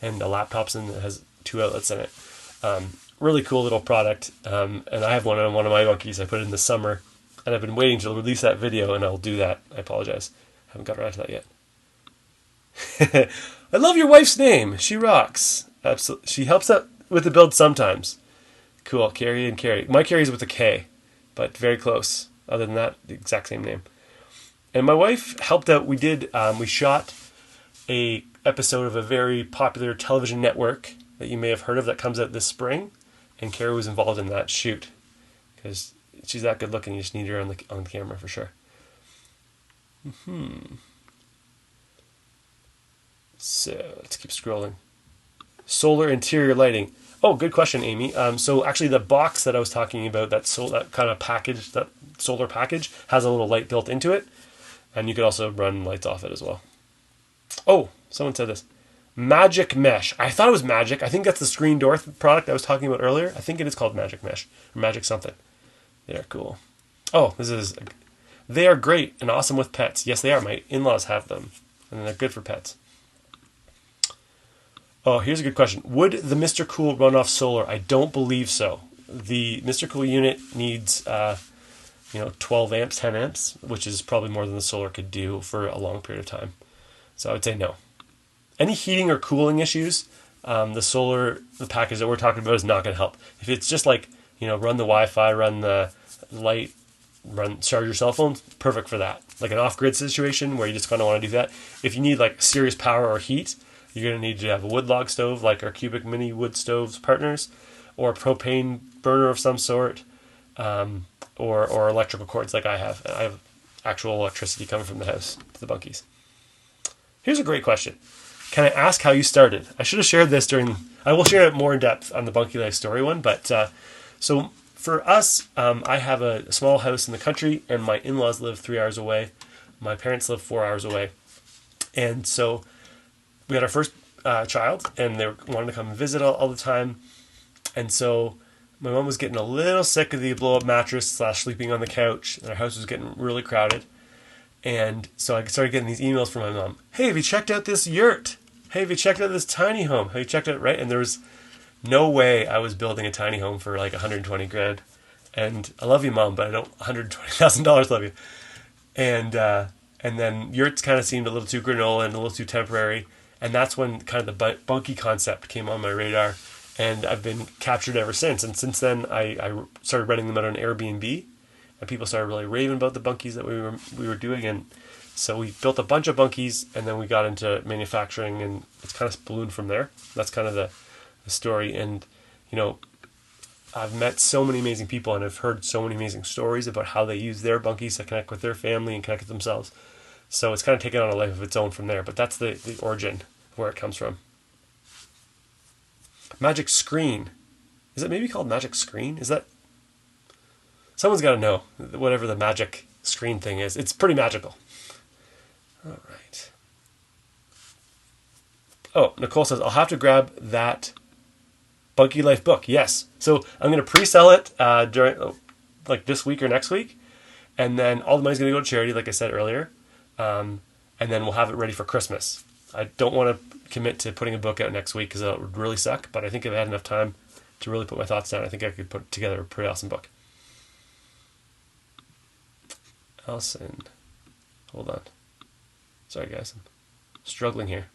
S2: and laptops in. It has 2 outlets in it. Really cool little product. And I have one on one of my Bunkies. I put it in the summer, and I've been waiting to release that video, and I'll do that. I apologize. Haven't got around to that yet. I love your wife's name. She rocks. Absolutely. She helps out with the build sometimes. Cool, Carrie and Carrie. My Carrie's with a K, but very close. Other than that, the exact same name. And my wife helped out. We shot a episode of a very popular television network that you may have heard of that comes out this spring, and Carrie was involved in that shoot because she's that good looking. You just need her on the camera for sure. So let's keep scrolling. Solar interior lighting. Oh, good question, Amy. So actually the box that I was talking about, that kind of package, that solar package, has a little light built into it. And you could also run lights off it as well. Oh, someone said this. Magic Mesh. I thought it was Magic. I think that's the screen door product I was talking about earlier. I think it is called Magic Mesh. Or Magic something. They're cool. Oh, they are great and awesome with pets. Yes, they are. My in-laws have them. And they're good for pets. Oh, here's a good question. Would the Mr. Cool run off solar? I don't believe so. The Mr. Cool unit needs, 12 amps, 10 amps, which is probably more than the solar could do for a long period of time. So I would say no. Any heating or cooling issues? the package that we're talking about is not going to help. If it's just like, run the Wi-Fi, run the light, charge your cell phone, perfect for that. Like an off-grid situation where you just kind of want to do that. If you need like serious power or heat, you're going to need to have a wood log stove, like our Cubic Mini wood stoves partners, or a propane burner of some sort, or electrical cords like I have. I have actual electricity coming from the house to the bunkies. Here's a great question. Can I ask how you started? I should have shared this I will share it more in depth on the Bunkie Life story one, but so for us, I have a small house in the country, and my in-laws live 3 hours away. My parents live 4 hours away. And so we had our first child, and they wanted to come and visit all the time. And so my mom was getting a little sick of the blow-up mattress / sleeping on the couch, and our house was getting really crowded. And so I started getting these emails from my mom. Hey, have you checked out this yurt? Hey, have you checked out this tiny home? Have you checked out, right? And there was no way I was building a tiny home for like 120 grand. And I love you, Mom, but I don't $120,000 love you. And then yurts kind of seemed a little too granola and a little too temporary. And that's when kind of the Bunkie concept came on my radar. And I've been captured ever since. And since then, I started renting them out on Airbnb. And people started really raving about the bunkies that we were doing. And so we built a bunch of bunkies, and then we got into manufacturing, and it's kind of ballooned from there. That's kind of the story. And, I've met so many amazing people, and I've heard so many amazing stories about how they use their bunkies to connect with their family and connect with themselves. So it's kind of taken on a life of its own from there. But that's the origin of where it comes from. Magic Screen. Is it maybe called Magic Screen? Is that... Someone's got to know whatever the Magic Screen thing is. It's pretty magical. All right. Oh, Nicole says, I'll have to grab that Bunkie Life book. Yes. So I'm going to pre-sell it during like this week or next week. And then all the money's going to go to charity, like I said earlier. And then we'll have it ready for Christmas. I don't want to commit to putting a book out next week because it would really suck. But I think if I had enough time to really put my thoughts down, I think I could put together a pretty awesome book. Allison. Hold on. Sorry, guys. I'm struggling here.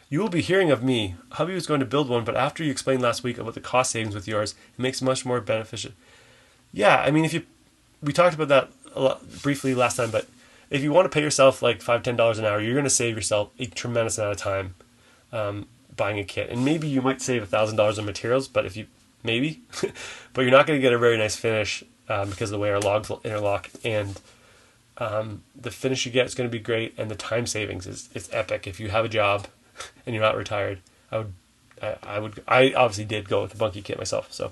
S2: You will be hearing of me. Hubby was going to build one, but after you explained last week about the cost savings with yours, it makes much more beneficial. Yeah, I mean, we talked about that a lot, briefly last time, but if you want to pay yourself like $5, $10 an hour, you're going to save yourself a tremendous amount of time buying a kit. And maybe you might save $1,000 in materials, but but you're not going to get a very nice finish because of the way our logs interlock. And the finish you get is going to be great, and the time savings is epic. If you have a job and you're not retired, I obviously did go with the Bunkie kit myself. So,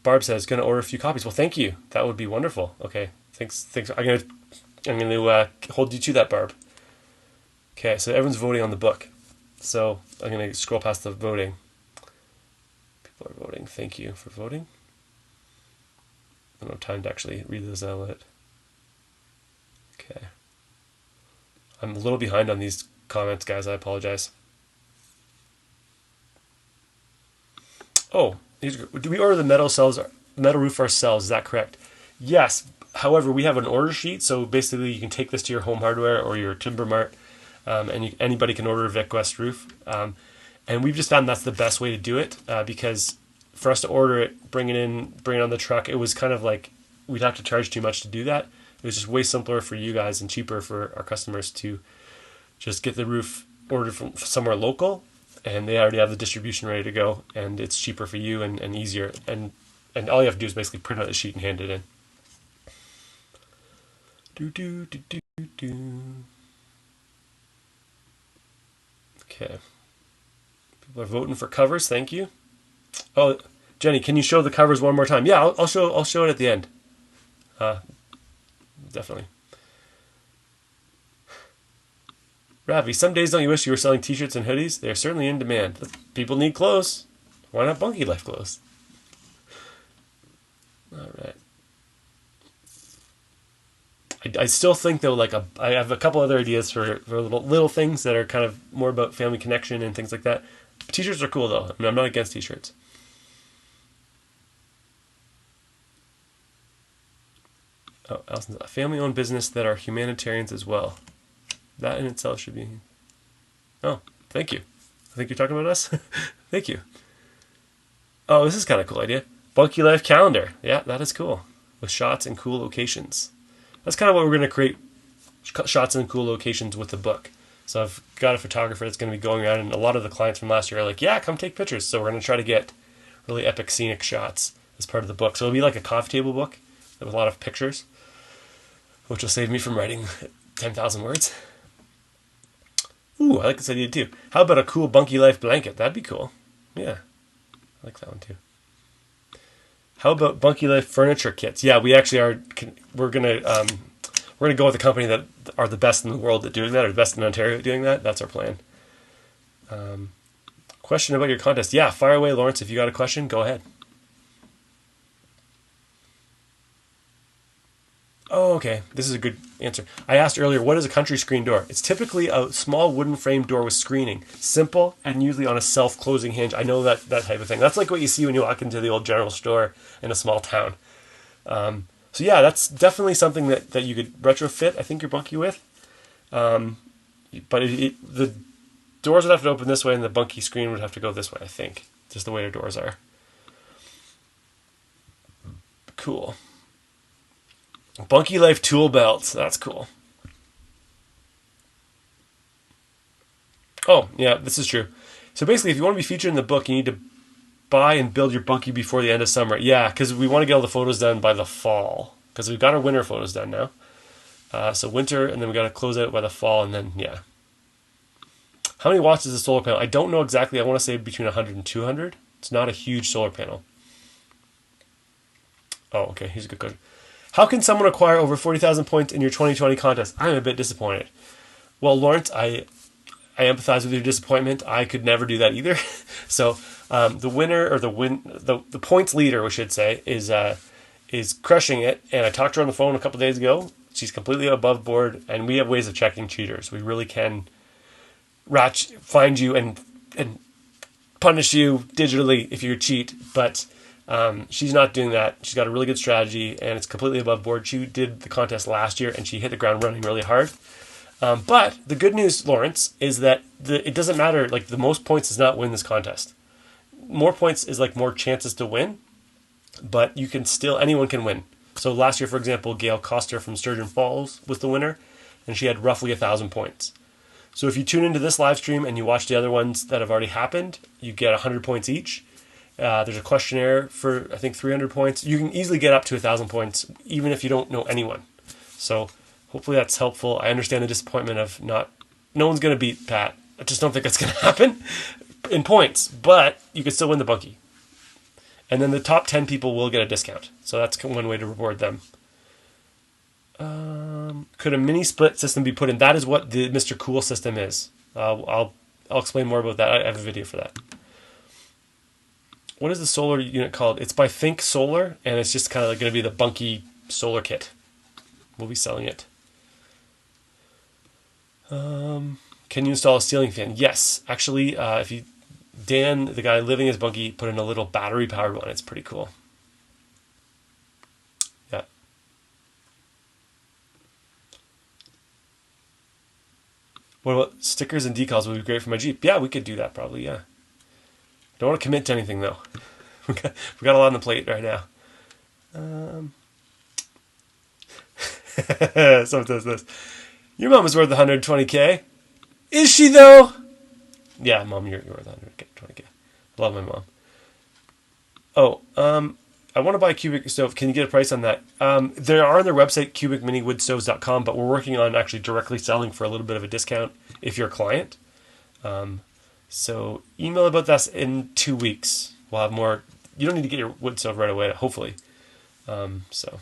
S2: Barb says, going to order a few copies. Well, thank you. That would be wonderful. Okay, thanks. I'm going to hold you to that, Barb. Okay, so everyone's voting on the book. So I'm going to scroll past the voting. People are voting. Thank you for voting. I don't have time to actually read this out. Okay. I'm a little behind on these comments, guys. I apologize. Oh, do we order the metal roof ourselves? Is that correct? Yes. However, we have an order sheet, so basically you can take this to your Home Hardware or your Timber Mart, and anybody can order a Vic West roof. And we've just found that's the best way to do it because for us to order it, bring it on the truck, it was kind of like we'd have to charge too much to do that. It was just way simpler for you guys and cheaper for our customers to just get the roof ordered from somewhere local, and they already have the distribution ready to go, and it's cheaper for you and easier. And all you have to do is basically print out the sheet and hand it in. Okay. People are voting for covers. Thank you. Oh, Jenny, can you show the covers one more time? Yeah, I'll show it at the end. Definitely. Ravi, some days don't you wish you were selling t-shirts and hoodies? They are certainly in demand. People need clothes. Why not Bunkie Life clothes? All right. I still think though, I have a couple other ideas for little things that are kind of more about family connection and things like that. T-shirts are cool though. I mean, I'm not against t-shirts. Oh, Allison's a family-owned business that are humanitarians as well. That in itself should be... Oh, thank you. I think you're talking about us. Thank you. Oh, this is kind of a cool idea. Bunkie Life calendar. Yeah, that is cool. With shots in cool locations. That's kind of what we're going to create, shots in cool locations with the book. So I've got a photographer that's going to be going around, and a lot of the clients from last year are like, yeah, come take pictures. So we're going to try to get really epic scenic shots as part of the book. So it'll be like a coffee table book with a lot of pictures, which will save me from writing 10,000 words. Ooh, I like this idea too. How about a cool Bunkie Life blanket? That'd be cool. Yeah, I like that one too. How about Bunkie Life furniture kits? Yeah, we actually are. We're gonna go with a company that are the best in the world at doing that, or the best in Ontario at doing that. That's our plan. Question about your contest? Yeah, fire away, Lawrence. If you got a question, go ahead. Oh, okay. This is a good answer. I asked earlier, what is a country screen door? It's typically a small wooden frame door with screening. Simple and usually on a self-closing hinge. I know that type of thing. That's like what you see when you walk into the old general store in a small town. So yeah, that's definitely something that you could retrofit, I think, your Bunkie with. But the doors would have to open this way and the Bunkie screen would have to go this way, I think. Just the way your doors are. Cool. Bunkie Life tool belts. That's cool. Oh, yeah, this is true. So basically, if you want to be featured in the book, you need to buy and build your Bunkie before the end of summer. Yeah, because we want to get all the photos done by the fall. Because we've got our winter photos done now. So winter, and then we got to close out by the fall, and then, yeah. How many watts is the solar panel? I don't know exactly. I want to say between 100 and 200. It's not a huge solar panel. Oh, okay. Here's a good question. How can someone acquire over 40,000 points in your 2020 contest? I'm a bit disappointed. Well, Lawrence, I empathize with your disappointment. I could never do that either. So the winner, or the points leader, we should say, is crushing it. And I talked to her on the phone a couple days ago. She's completely above board, and we have ways of checking cheaters. We really can find you and punish you digitally if you cheat, but she's not doing that. She's got a really good strategy, and it's completely above board. She did the contest last year, and she hit the ground running really hard. But the good news, Lawrence, is that it doesn't matter. Like, the most points does not win this contest. More points is like more chances to win, but anyone can win. So last year, for example, Gail Coster from Sturgeon Falls was the winner, and she had roughly 1,000 points. So if you tune into this live stream and you watch the other ones that have already happened, you get 100 points each. There's a questionnaire for, I think, 300 points. You can easily get up to 1,000 points, even if you don't know anyone. So hopefully that's helpful. I understand the disappointment of no one's going to beat Pat. I just don't think that's going to happen in points, but you can still win the Bunkie. And then the top 10 people will get a discount. So that's one way to reward them. Could a mini split system be put in? That is what the Mr. Cool system is. I'll explain more about that. I have a video for that. What is the solar unit called? It's by Think Solar, and it's just kind of like going to be the Bunkie solar kit. We'll be selling it. Can you install a ceiling fan? Yes. Actually, Dan, the guy living his Bunkie, put in a little battery-powered one. It's pretty cool. Yeah. What about stickers and decals would be great for my Jeep? Yeah, we could do that probably, yeah. Don't want to commit to anything, though. we got a lot on the plate right now. Someone says this. Your mom is worth 120K. Is she, though? Yeah, Mom, you're worth 120K. I love my mom. Oh, I want to buy a cubic stove. Can you get a price on that? There are on their website, cubicminiwoodstoves.com, but we're working on actually directly selling for a little bit of a discount if you're a client. So email about that in 2 weeks. We'll have more. You don't need to get your wood stove right away, hopefully. So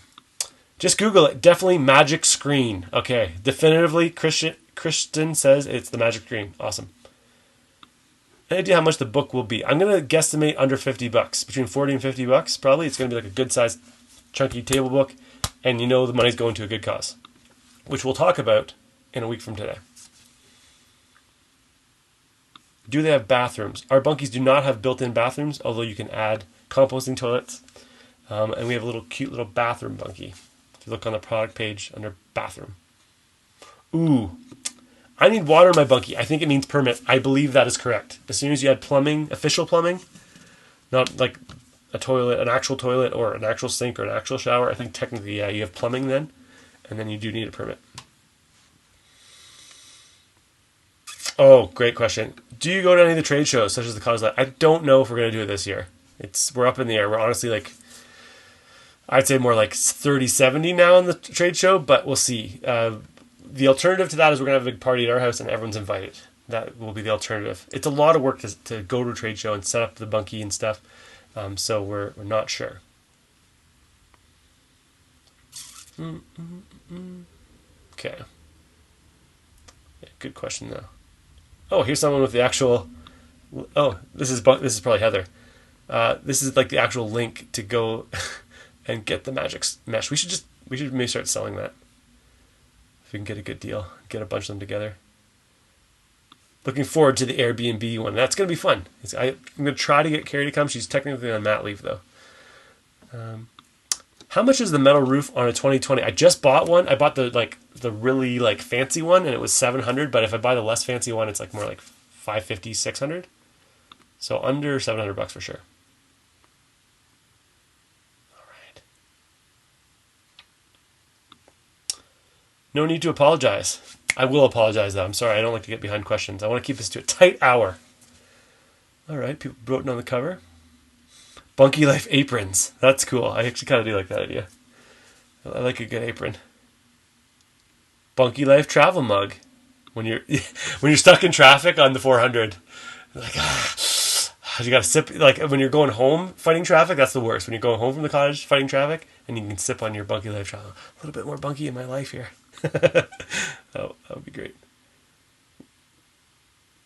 S2: just Google it. Definitely magic screen. Okay, definitively, Kristen says it's the magic screen. Awesome. Any idea how much the book will be? I'm going to guesstimate under $50, between $40 and $50. Probably it's going to be like a good sized, chunky table book, and you know the money's going to a good cause, which we'll talk about in a week from today. Do they have bathrooms? Our Bunkies do not have built-in bathrooms, although you can add composting toilets. And we have a cute little bathroom Bunkie. If you look on the product page under bathroom. Ooh, I need water in my bunkie. I think it means permit. I believe that is correct. As soon as you had plumbing, official plumbing, not like a toilet, an actual toilet, or an actual sink, or an actual shower, I think technically, yeah, you have plumbing then, and then you do need a permit. Oh, great question. Do you go to any of the trade shows, such as the Cause Light? I don't know if we're going to do it this year. We're up in the air. We're honestly like, I'd say more like 30-70 now in the trade show, but we'll see. The alternative to that is we're going to have a big party at our house and everyone's invited. That will be the alternative. It's a lot of work to go to a trade show and set up the bunkie and stuff. So we're not sure. Okay. Yeah, good question though. Oh, here's someone with the actual. Oh, this is probably Heather. This is like the actual link to go and get the magic mesh. We should maybe start selling that. If we can get a good deal, get a bunch of them together. Looking forward to the Airbnb one. That's going to be fun. I'm going to try to get Carrie to come. She's technically on mat leave, though. How much is the metal roof on a 2020? I just bought one. I bought the really like fancy one, and it was $700. But if I buy the less fancy one, it's like more like $550, $600. So under $700 for sure. All right. No need to apologize. I will apologize, though. I'm sorry. I don't like to get behind questions. I want to keep this to a tight hour. All right. People wrote on the cover. Bunkie Life aprons. That's cool. I actually kind of do like that idea. I like a good apron. Bunkie Life travel mug. When you're stuck in traffic on the 400, like you got to sip. Like when you're going home fighting traffic, that's the worst. When you're going home from the cottage fighting traffic, and you can sip on your Bunkie Life travel. A little bit more Bunkie in my life here. Oh, that would be great.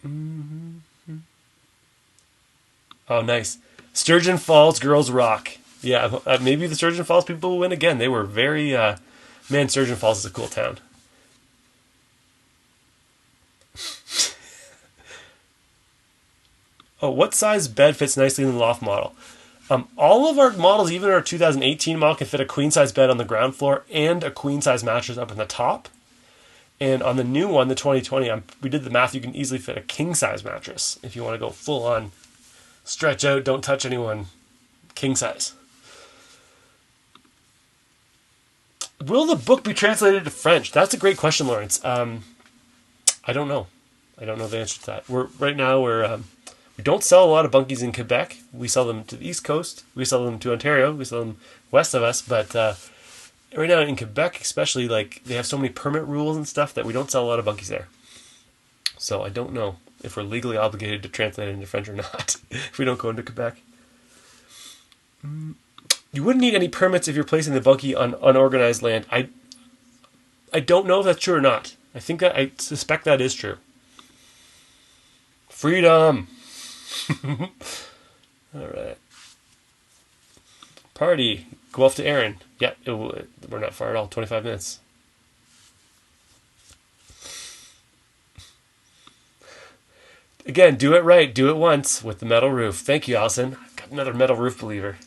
S2: Mm-hmm. Oh, nice. Sturgeon Falls Girls Rock. Yeah, maybe the Sturgeon Falls people will win again. They were very... man, Sturgeon Falls is a cool town. Oh, what size bed fits nicely in the loft model? All of our models, even our 2018 model, can fit a queen-size bed on the ground floor and a queen-size mattress up in the top. And on the new one, the 2020, we did the math. You can easily fit a king-size mattress if you want to go full-on, stretch out, don't touch anyone, king-size. Will the book be translated to French? That's a great question, Lawrence. I don't know. I don't know the answer to that. We don't sell a lot of bunkies in Quebec. We sell them to the East Coast. We sell them to Ontario. We sell them west of us. But right now in Quebec, especially, like they have so many permit rules and stuff that we don't sell a lot of bunkies there. So I don't know if we're legally obligated to translate it into French or not if we don't go into Quebec. You wouldn't need any permits if you're placing the bunkie on unorganized land. I don't know if that's true or not. I suspect that is true. Freedom. All right. Party. Go off to Aaron. Yeah, we're not far at all. 25 minutes. Again, do it right. Do it once with the metal roof. Thank you, Allison. I've got another metal roof believer.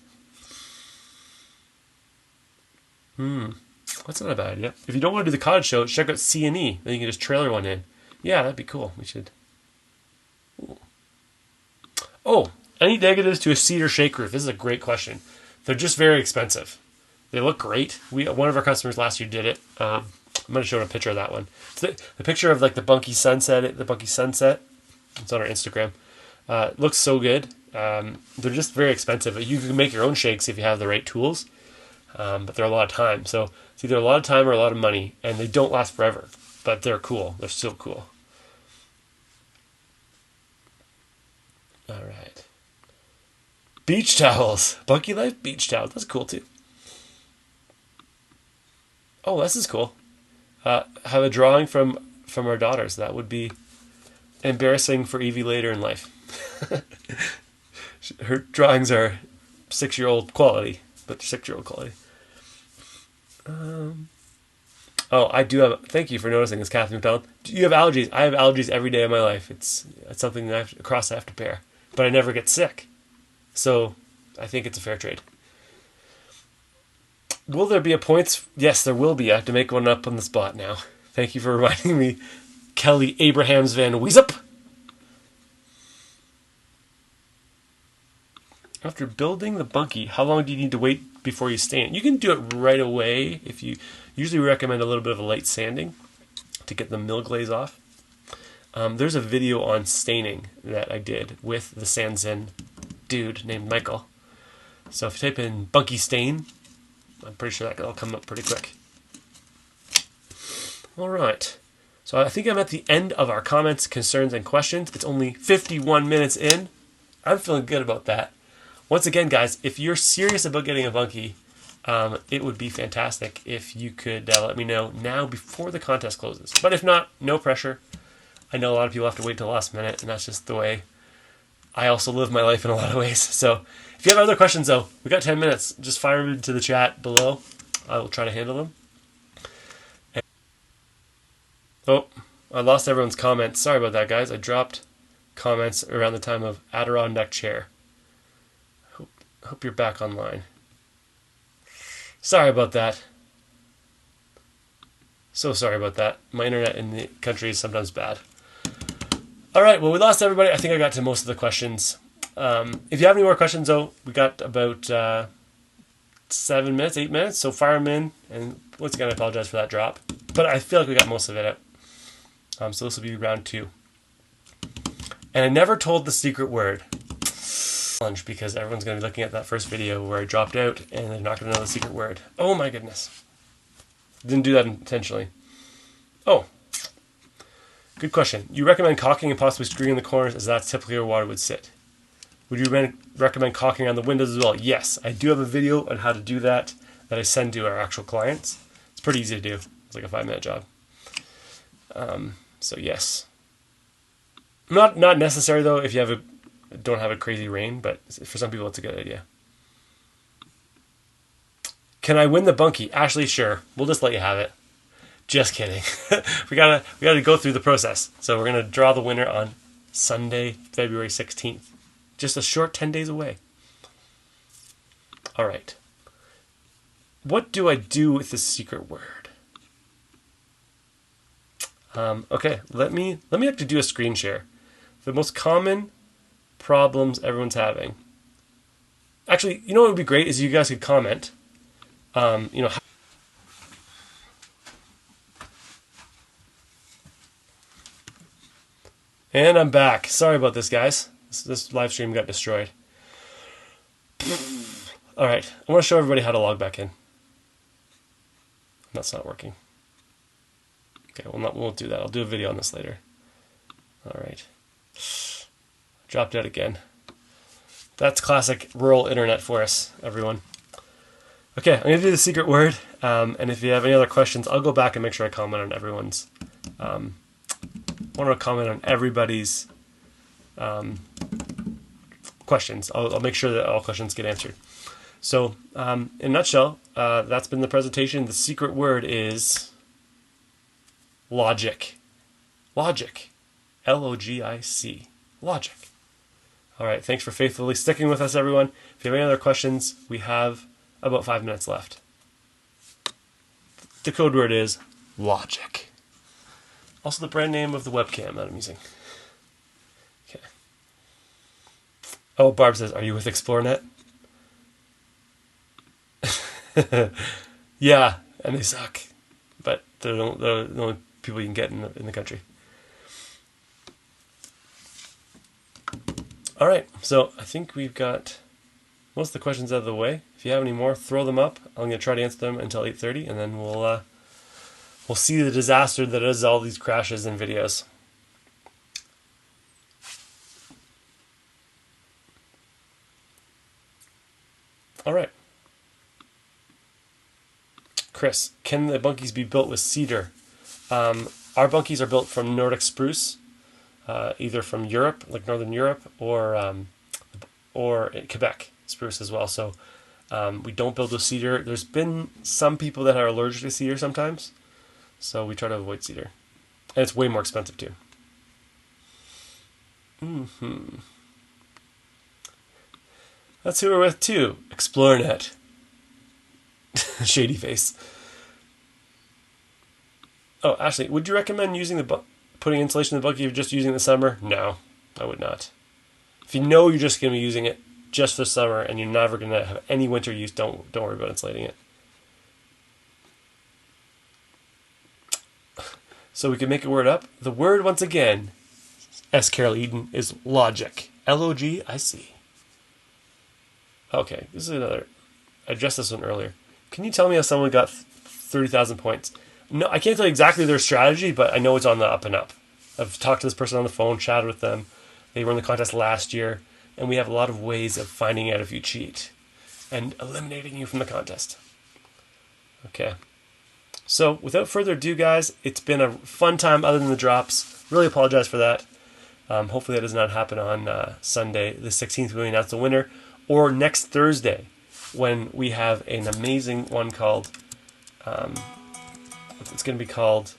S2: That's not a bad idea. If you don't want to do the cottage show, check out C&E. Then you can just trailer one in. Yeah, that'd be cool. We should. Ooh. Oh, any negatives to a cedar shake roof? This is a great question. They're just very expensive. They look great. One of our customers last year did it. I'm going to show a picture of that one. It's the picture of like the Bunkie sunset. It's on our Instagram. It looks so good. They're just very expensive. You can make your own shakes if you have the right tools. But they're a lot of time. So it's either a lot of time or a lot of money. And they don't last forever. But they're cool. They're so cool. All right. Beach towels. Bunkie Life beach towels. That's cool too. Oh, this is cool. Have a drawing from our daughters. That would be embarrassing for Evie later in life. Her drawings are 6-year-old quality, but 6-year-old quality. Oh, I do have. Thank you for noticing this, Catherine McDonald. Do you have allergies? I have allergies every day of my life. It's something that I have to bear, but I never get sick. So I think it's a fair trade. Will there be a points? Yes, there will be. I have to make one up on the spot now. Thank you for reminding me. Kelly Abrahams Van Weesup. After building the bunkie, how long do you need to wait before you stain it? You can do it right away. If you usually recommend a little bit of a light sanding to get the mill glaze off. There's a video on staining that I did with the Sanzin dude named Michael. So if you type in Bunkie stain, I'm pretty sure that'll come up pretty quick. All right. So I think I'm at the end of our comments, concerns, and questions. It's only 51 minutes in. I'm feeling good about that. Once again, guys, if you're serious about getting a bunkie, it would be fantastic if you could let me know now before the contest closes. But if not, no pressure. I know a lot of people have to wait till the last minute, and that's just the way I also live my life in a lot of ways. So if you have other questions, though, we got 10 minutes. Just fire them into the chat below. I will try to handle them. Oh, I lost everyone's comments. Sorry about that, guys. I dropped comments around the time of Adirondack chair. Hope you're back online. Sorry about that. So sorry about that. My internet in the country is sometimes bad. All right, well, we lost everybody. I think I got to most of the questions. If you have any more questions, though, we got about 7 minutes, 8 minutes, so fire them in. And once again, I apologize for that drop. But I feel like we got most of it out. So this will be round 2. And I never told the secret word. Because everyone's going to be looking at that first video where I dropped out and they're not going to know the secret word. Oh my goodness. Didn't do that intentionally. Oh. Good question. You recommend caulking and possibly screwing the corners as that's typically where water would sit. Would you recommend caulking on the windows as well? Yes. I do have a video on how to do that I send to our actual clients. It's pretty easy to do. It's like a 5-minute job. So yes. Not necessary though if you don't have a crazy rain, but for some people it's a good idea. Can I win the bunkie? Ashley, sure. We'll just let you have it. Just kidding. we gotta go through the process. So we're gonna draw the winner on Sunday, February 16th. Just a short 10 days away. All right. What do I do with the secret word? Okay, let me actually do a screen share. The most common problems everyone's having. Actually, you know what would be great is you guys could comment. And I'm back. Sorry about this, guys. This live stream got destroyed. All right, I want to show everybody how to log back in. That's not working. Okay, we'll do that. I'll do a video on this later. All right. Dropped out again. That's classic rural internet for us, everyone. Okay, I'm going to do the secret word. And if you have any other questions, I'll go back and make sure I comment on everyone's. I want to comment on everybody's questions. I'll make sure that all questions get answered. So, in a nutshell, that's been the presentation. The secret word is logic. Logic. L-O-G-I-C. Logic. All right, thanks for faithfully sticking with us, everyone. If you have any other questions, we have about 5 minutes left. The code word is logic. Also the brand name of the webcam that I'm using. Okay. Oh, Barb says, are you with ExploreNet? Yeah, and they suck. But they're the only people you can get in the country. All right, so I think we've got most of the questions out of the way. If you have any more, throw them up. I'm going to try to answer them until 8:30, and then we'll see the disaster that is all these crashes in videos. All right. Chris, can the bunkies be built with cedar? Our bunkies are built from Nordic spruce, either from Europe, like Northern Europe, or Quebec spruce as well. So we don't build with cedar. There's been some people that are allergic to cedar sometimes, so we try to avoid cedar. And it's way more expensive too. That's who we're with too. ExploreNet. Shady face. Oh, Ashley, would you recommend using the putting insulation in the Bunkie if you're just using it in the summer? No, I would not. If you know you're just going to be using it just for summer and you're never going to have any winter use, don't worry about insulating it. So we can make a word up. The word, once again, S. Carol Eden, is logic. Logic. Okay, this is another. I addressed this one earlier. Can you tell me how someone got 30,000 points? No, I can't tell you exactly their strategy, but I know it's on the up and up. I've talked to this person on the phone, chatted with them. They won the contest last year, and we have a lot of ways of finding out if you cheat and eliminating you from the contest. Okay. So, without further ado, guys, it's been a fun time other than the drops. Really apologize for that. Hopefully that does not happen on Sunday, the 16th, when we announce the winner, or next Thursday, when we have an amazing one called, it's going to be called,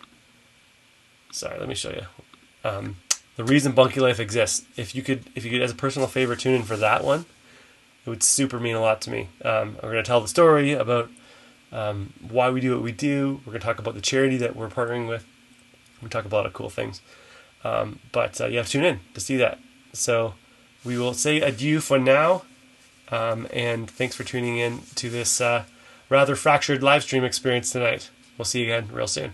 S2: sorry, let me show you, The Reason Bunkie Life Exists. If you could, as a personal favor, tune in for that one, it would super mean a lot to me. We're going to tell the story about why we do what we do. We're going to talk about the charity that we're partnering with. We talk about a lot of cool things. But you have to tune in to see that. So we will say adieu for now. And thanks for tuning in to this rather fractured live stream experience tonight. We'll see you again real soon.